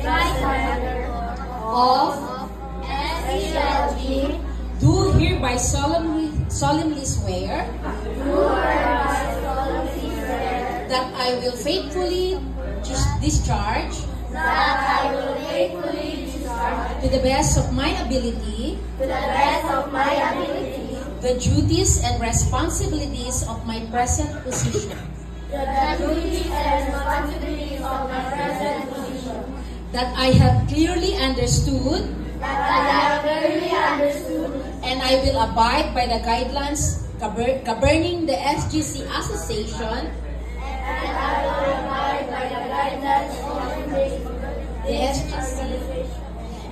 of SCLG, do hereby solemnly swear that I will faithfully discharge to the best of my ability the duties and responsibilities of my present position. That I have clearly understood and I will abide by the guidelines governing the SGC Association, the SGC,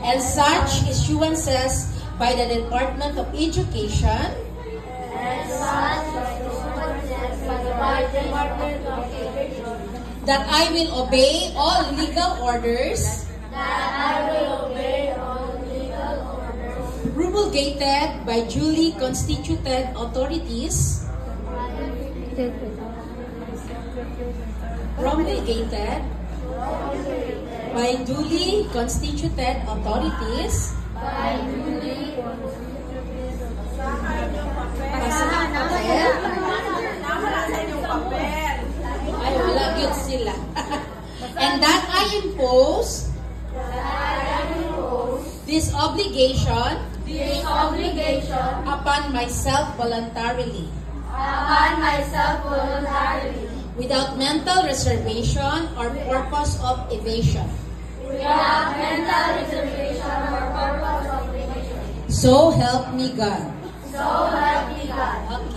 and such issuances by the Department of Education, that I will obey all legal orders promulgated by duly constituted authorities, ay, wala yun sila. And that I impose this obligation upon myself voluntarily, without mental reservation or purpose of evasion. So help me God. Okay.